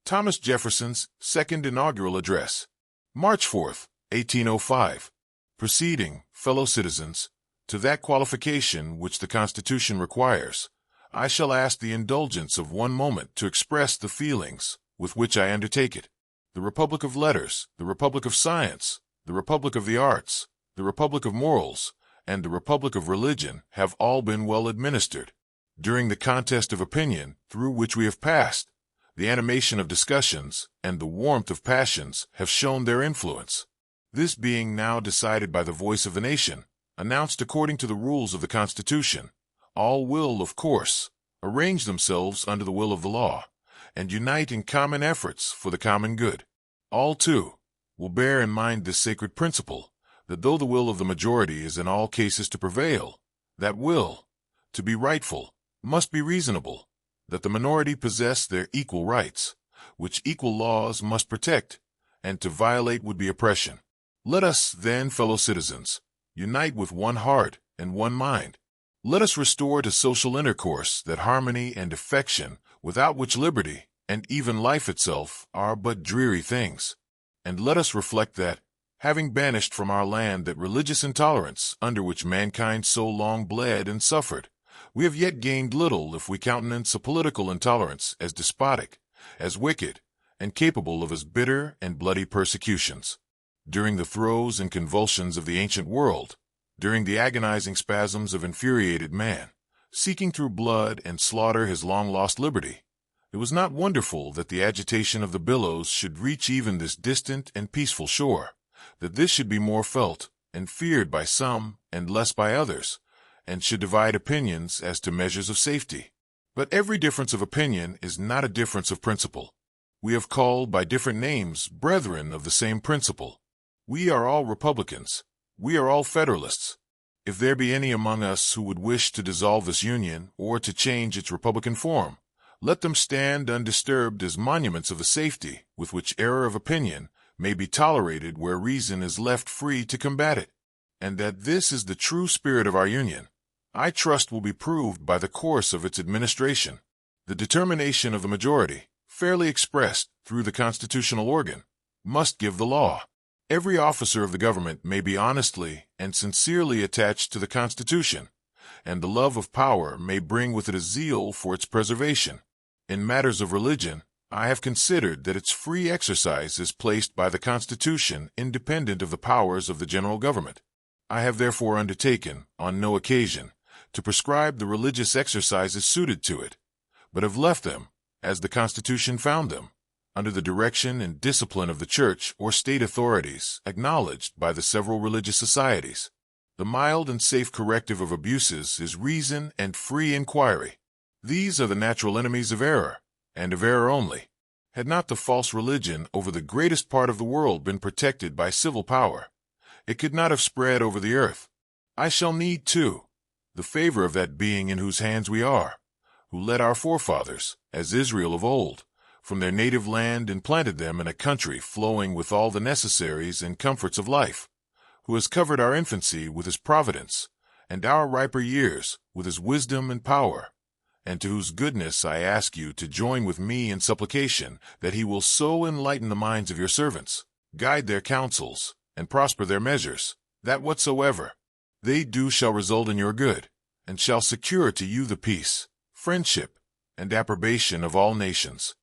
Thomas Jefferson's Second Inaugural Address, March 4th, 1805. Proceeding, fellow citizens, to that qualification which the Constitution requires, I shall ask the indulgence of one moment to express the feelings with which I undertake it. The Republic of Letters, the Republic of Science, the Republic of the Arts, the Republic of Morals, and the Republic of Religion have all been well administered. During the contest of opinion through which we have passed, the animation of discussions and the warmth of passions have shown their influence. This being now decided by the voice of the nation, announced according to the rules of the Constitution, all will, of course, arrange themselves under the will of the law, and unite in common efforts for the common good. All, too, will bear in mind this sacred principle, that though the will of the majority is in all cases to prevail, that will, to be rightful, must be reasonable, that the minority possess their equal rights, which equal laws must protect, and to violate would be oppression. Let us, then, fellow citizens, unite with one heart and one mind. Let us restore to social intercourse that harmony and affection without which liberty, and even life itself, are but dreary things. And let us reflect that, having banished from our land that religious intolerance under which mankind so long bled and suffered, we have yet gained little if we countenance a political intolerance as despotic, as wicked, and capable of as bitter and bloody persecutions. During the throes and convulsions of the ancient world, during the agonizing spasms of infuriated man, seeking through blood and slaughter his long-lost liberty, it was not wonderful that the agitation of the billows should reach even this distant and peaceful shore, that this should be more felt and feared by some and less by others, and should divide opinions as to measures of safety. But every difference of opinion is not a difference of principle. We have called by different names brethren of the same principle. We are all Republicans. We are all Federalists. If there be any among us who would wish to dissolve this union or to change its Republican form, let them stand undisturbed as monuments of the safety with which error of opinion may be tolerated where reason is left free to combat it. And that this is the true spirit of our union, I trust will be proved by the course of its administration. The determination of the majority, fairly expressed through the constitutional organ, must give the law. Every officer of the government may be honestly and sincerely attached to the Constitution, and the love of power may bring with it a zeal for its preservation. In matters of religion, I have considered that its free exercise is placed by the Constitution independent of the powers of the general government. I have therefore undertaken, on no occasion, to prescribe the religious exercises suited to it, but have left them, as the Constitution found them, under the direction and discipline of the Church or state authorities acknowledged by the several religious societies. The mild and safe corrective of abuses is reason and free inquiry. These are the natural enemies of error, and of error only. Had not the false religion over the greatest part of the world been protected by civil power, it could not have spread over the earth. I shall need, too, the favor of that being in whose hands we are, who led our forefathers, as Israel of old, from their native land and planted them in a country flowing with all the necessaries and comforts of life, who has covered our infancy with his providence, and our riper years with his wisdom and power, and to whose goodness I ask you to join with me in supplication that he will so enlighten the minds of your servants, guide their counsels, and prosper their measures, that whatsoever they do shall result in your good, and shall secure to you the peace, friendship, and approbation of all nations.